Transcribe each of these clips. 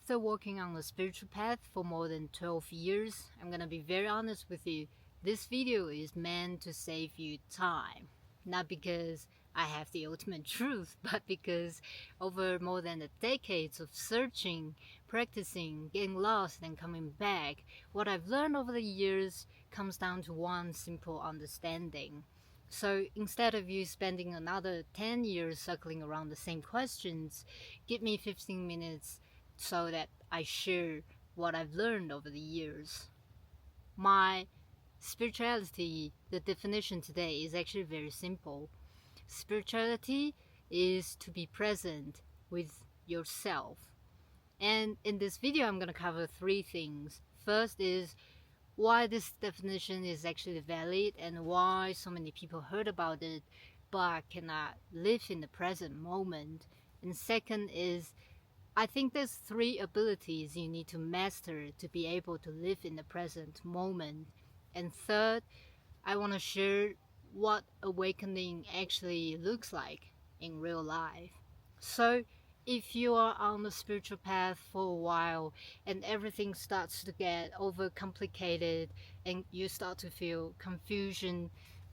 After walking on the spiritual path for more than 12 years, I'm gonna be very honest with you, this video is meant to save you time. Not because I have the ultimate truth, but because over more than a decade of searching, practicing, getting lost and coming back, what I've learned over the years comes down to one simple understanding. So instead of you spending another 10 years circling around the same questions, give me 15 minutes so that I share what I've learned over the years. My spirituality, the definition today is actually very simple. Spirituality is to be present with yourself. And in this video, I'm going to cover three things. First is why this definition is actually valid and why so many people heard about it but cannot live in the present moment. And second is I think there's three abilities you need to master to be able to live in the present moment. And third, I want to share what awakening actually looks like in real life. So if you are on the spiritual path for a while and everything starts to get overcomplicated and you start to feel confusion,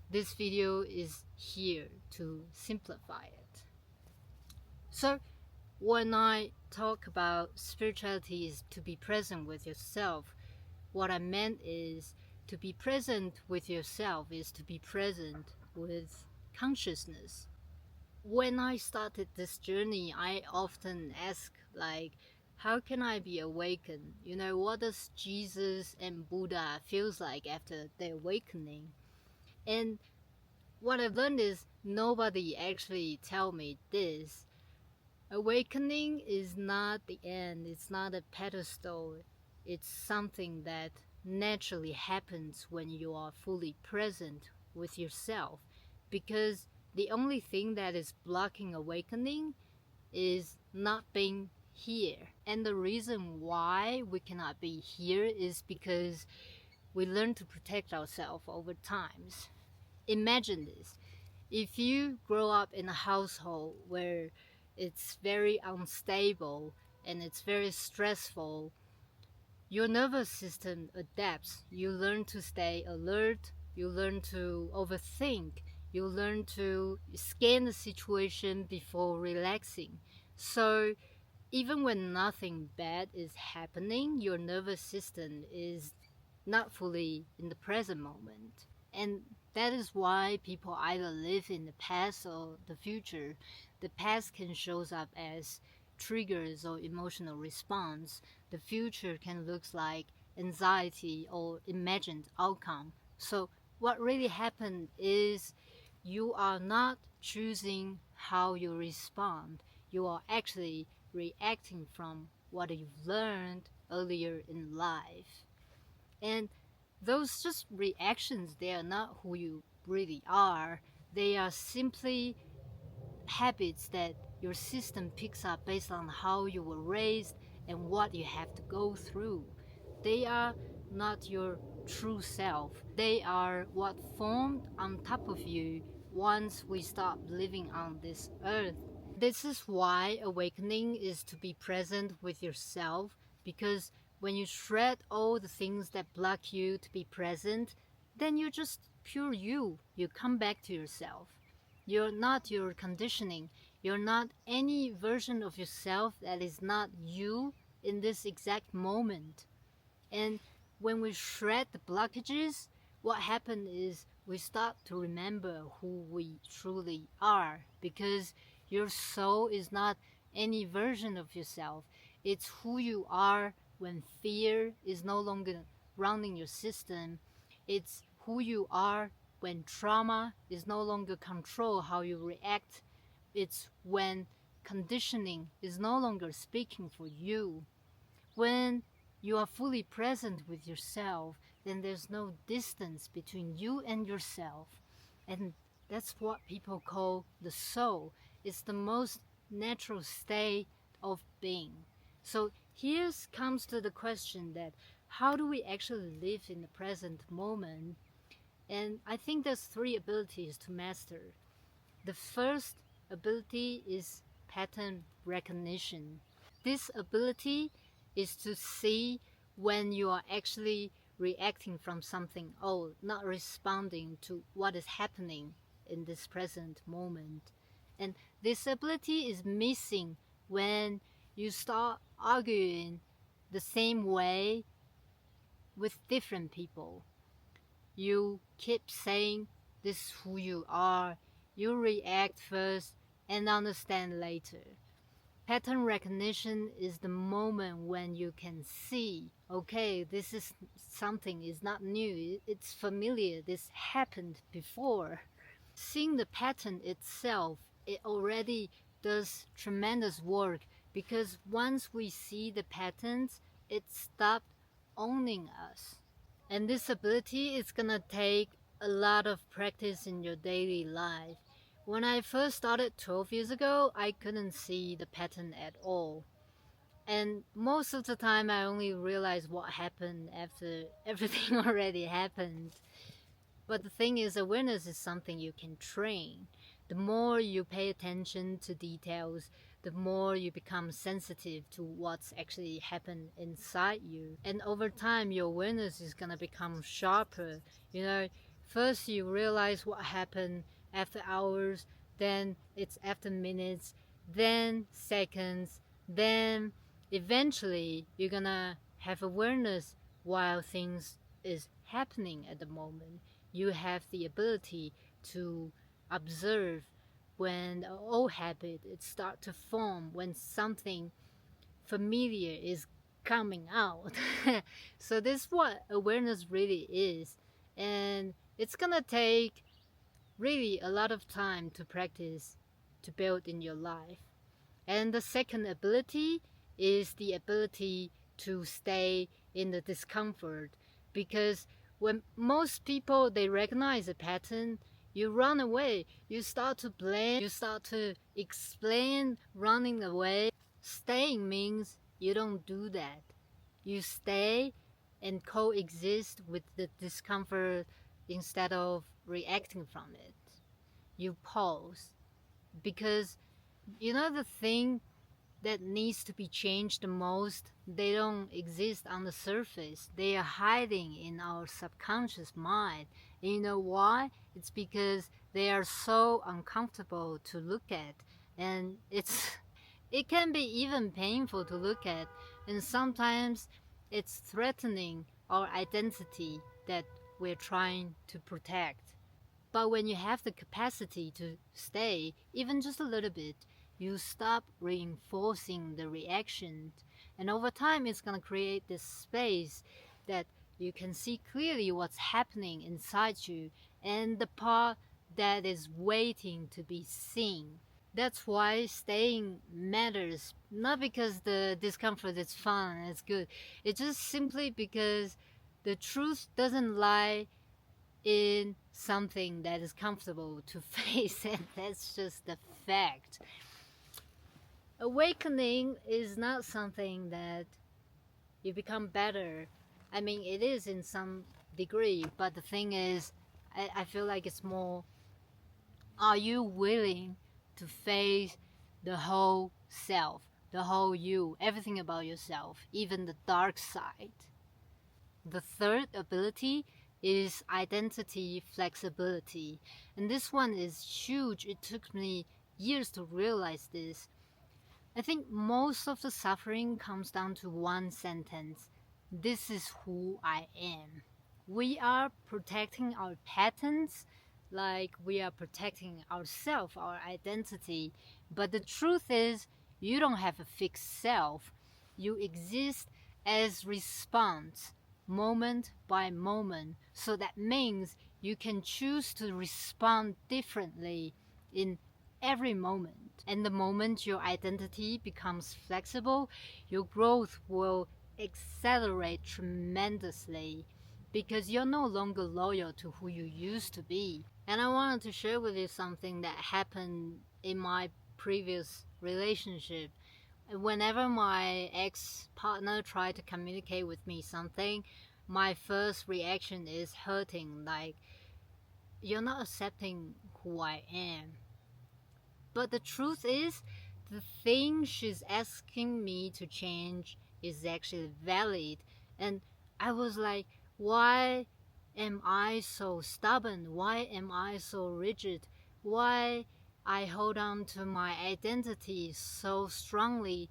this video is here to simplify it. So when I talk about spirituality is to be present with yourself, what I meant is to be present with yourself is to be present with consciousness. When I started this journey, I often ask how can I be awakened? What does Jesus and Buddha feels like after their awakening? And what I've learned is nobody actually tell me this. Awakening is not the end, it's not a pedestal, it's something that naturally happens when you are fully present with yourself, because the only thing that is blocking awakening is not being here. And the reason why we cannot be here is because we learn to protect ourselves over times. Imagine this, if you grow up in a household where it's very unstable and it's very stressful, your nervous system adapts. You learn to stay alert, you learn to overthink, you learn to scan the situation before relaxing. So even when nothing bad is happening, your nervous system is not fully in the present moment. And that is why people either live in the past or the future. The past can show up as triggers or emotional response. The future can look like anxiety or imagined outcome. So what really happened is you are not choosing how you respond. You are actually reacting from what you've learned earlier in life. And those just reactions, they are not who you really are. They are simply habits that your system picks up based on how you were raised and what you have to go through. They are not your true self. They are what formed on top of you once we stop living on this earth. This is why awakening is to be present with yourself, because when you shred all the things that block you to be present, then you're just pure you. You come back to yourself. You're not your conditioning. You're not any version of yourself that is not you in this exact moment. And when we shred the blockages, what happens is we start to remember who we truly are, because your soul is not any version of yourself. It's who you are when fear is no longer running your system. It's who you are when trauma is no longer control how you react. It's when conditioning is no longer speaking for you. When you are fully present with yourself, then there's no distance between you and yourself. And that's what people call the soul. It's the most natural state of being. So here comes to the question that how do we actually live in the present moment? And I think there's three abilities to master. The first ability is pattern recognition. This ability is to see when you are actually reacting from something old, not responding to what is happening in this present moment. And this ability is missing when you start arguing the same way with different people. You keep saying this is who you are. You react first and understand later. Pattern recognition is the moment when you can see, okay, this is something is not new, it's familiar, this happened before. Seeing the pattern itself, it already does tremendous work, because once we see the patterns, it stopped owning us. And this ability is gonna take a lot of practice in your daily life. When I first started 12 years ago, I couldn't see the pattern at all. And most of the time, I only realized what happened after everything already happened. But the thing is, awareness is something you can train. The more you pay attention to details, the more you become sensitive to what's actually happened inside you. And over time, your awareness is gonna become sharper. You know, first you realize what happened after hours, then it's after minutes, then seconds, then eventually you're gonna have awareness while things is happening at the moment. You have the ability to observe when an old habit it start to form, when something familiar is coming out. So this is what awareness really is, and it's gonna take really a lot of time to practice to build in your life. And the second ability is the ability to stay in the discomfort, because when most people they recognize a pattern, you run away, you start to blame, you start to explain running away. Staying means you don't do that. You stay and coexist with the discomfort instead of reacting from it. You pause, because you know the thing that needs to be changed the most, they don't exist on the surface. They are hiding in our subconscious mind. And you know why? It's because they are so uncomfortable to look at, and it can be even painful to look at, and sometimes it's threatening our identity that we're trying to protect. But when you have the capacity to stay, even just a little bit, you stop reinforcing the reaction. And over time, it's going to create this space that you can see clearly what's happening inside you and the part that is waiting to be seen. That's why staying matters. Not because the discomfort is fun and it's good. It's just simply because the truth doesn't lie in something that is comfortable to face, and that's just the fact. Awakening is not something that you become better. I mean, it is in some degree, but the thing is, I feel like it's more, are you willing to face the whole self, the whole you, everything about yourself, even the dark side? The third ability is identity flexibility. And this one is huge. It took me years to realize this. I think most of the suffering comes down to one sentence. This is who I am. We are protecting our patterns like we are protecting ourselves, our identity. But the truth is, you don't have a fixed self. You exist as response, moment by moment. So that means you can choose to respond differently in every moment. And the moment your identity becomes flexible, your growth will accelerate tremendously, because you're no longer loyal to who you used to be. And I wanted to share with you something that happened in my previous relationship. Whenever my ex-partner tried to communicate with me something, my first reaction is hurting, like, you're not accepting who I am. But the truth is, the thing she's asking me to change is actually valid. And I was like, why am I so stubborn? Why am I so rigid? Why I hold on to my identity so strongly,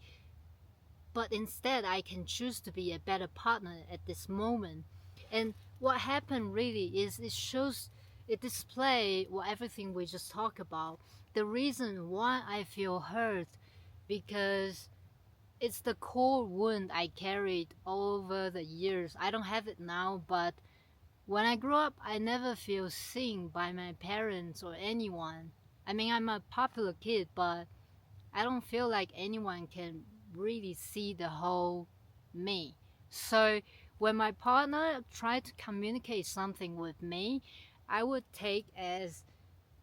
but instead I can choose to be a better partner at this moment. And what happened really is it display what everything we just talked about. The reason why I feel hurt, because it's the core wound I carried over the years. I don't have it now, but when I grew up, I never feel seen by my parents or anyone. I mean, I'm a popular kid, but I don't feel like anyone can really see the whole me. So when my partner tried to communicate something with me, I would take as,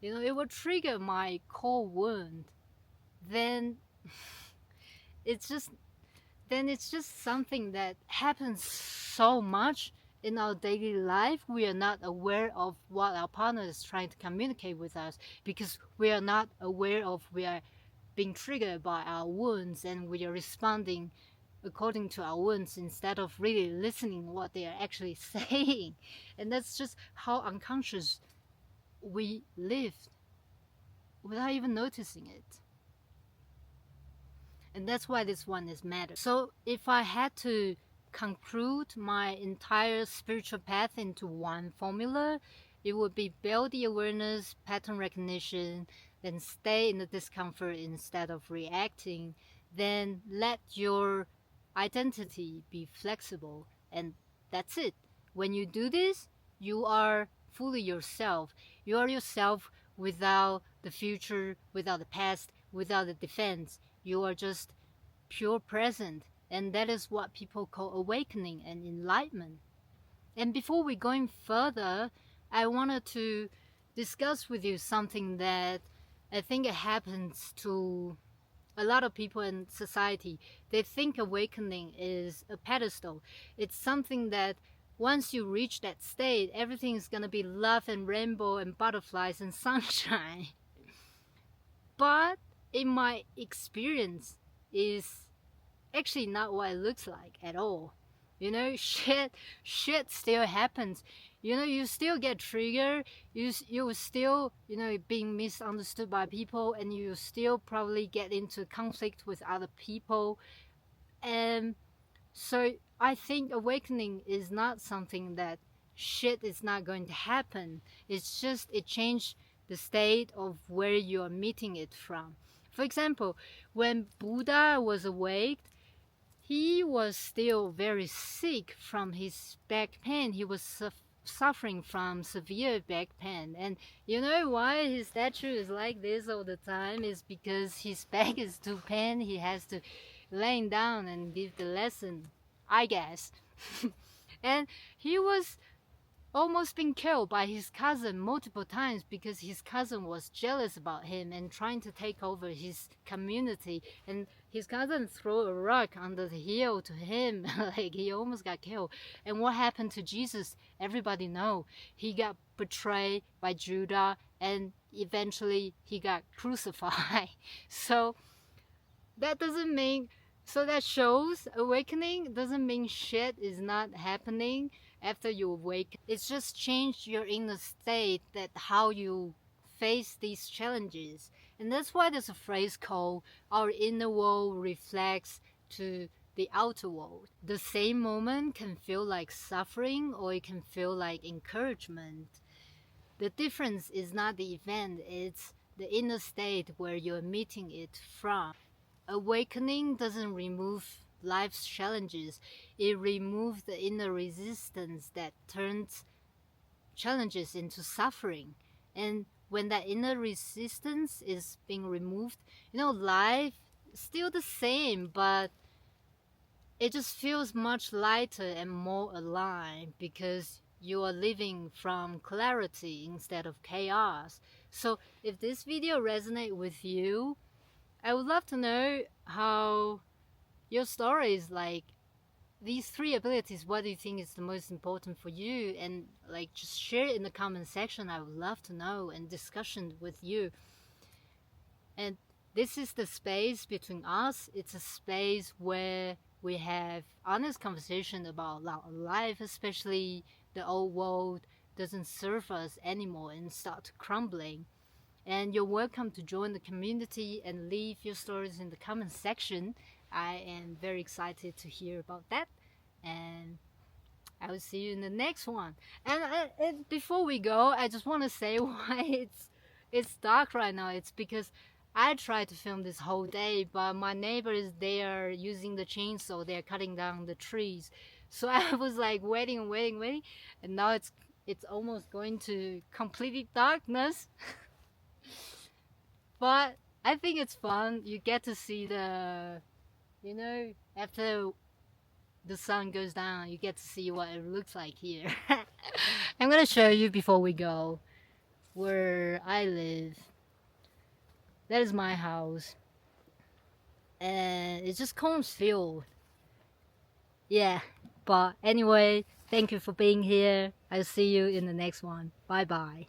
it would trigger my core wound. Then it's just something that happens so much in our daily life. We are not aware of what our partner is trying to communicate with us, because we are not aware of we are being triggered by our wounds, and we are responding according to our wounds instead of really listening what they are actually saying. And that's just how unconscious we live without even noticing it. And that's why this one is matter. So if I had to conclude my entire spiritual path into one formula, it would be build the awareness, pattern recognition, then stay in the discomfort instead of reacting, then let your identity be flexible, and that's it. When you do this, you are fully yourself. You are yourself without the future, without the past, without the defense. You are just pure present, and that is what people call awakening and enlightenment. And before we going further, I wanted to discuss with you something that I think it happens to a lot of people in society. They think awakening is a pedestal. It's something that once you reach that state, everything is going to be love and rainbow and butterflies and sunshine. But in my experience, is actually not what it looks like at all. Shit still happens. You still get triggered. You still, being misunderstood by people, and you still probably get into conflict with other people. And so I think awakening is not something that shit is not going to happen. It's just it changed the state of where you are meeting it from. For example, when Buddha was awake, he was still very sick from his back pain. He was suffering from severe back pain. And you know why his statue is like this all the time? Is because his back is too pain. He has to laying down and give the lesson, I guess. And he was almost been killed by his cousin multiple times because his cousin was jealous about him and trying to take over his community, and his cousin threw a rock under the heel to him. Like, he almost got killed. And what happened to Jesus, everybody know. He got betrayed by Judah, and eventually he got crucified. So that shows awakening doesn't mean shit is not happening after you awake. It's just changed your inner state, that how you face these challenges. And that's why there's a phrase called our inner world reflects to the outer world. The same moment can feel like suffering, or it can feel like encouragement. The difference is not the event, it's the inner state where you're meeting it from. Awakening doesn't remove life's challenges. It removes the inner resistance that turns challenges into suffering. And when that inner resistance is being removed, life is still the same, but it just feels much lighter and more aligned, because you are living from clarity instead of chaos. So if this video resonates with you, I would love to know how your story is like. These 3 abilities, what do you think is the most important for you? And just share it in the comment section. I would love to know, and discussion with you. And this is the space between us. It's a space where We have honest conversation about life, especially the old world doesn't serve us anymore and start crumbling. And you're welcome to join the community and leave your stories in the comment section. I am very excited to hear about that, and I will see you in the next one. And before we go, I just want to say why it's dark right now. It's because I tried to film this whole day, but my neighbors, they are using the chainsaw. They're cutting down the trees. So I was like waiting and waiting, waiting, and now it's almost going to completely darkness. But I think it's fun. You get to see after the sun goes down, you get to see what it looks like here. I'm gonna show you before we go where I live. That is my house, and it's just cornfield. Yeah, but anyway, thank you for being here. I'll see you in the next one. Bye bye.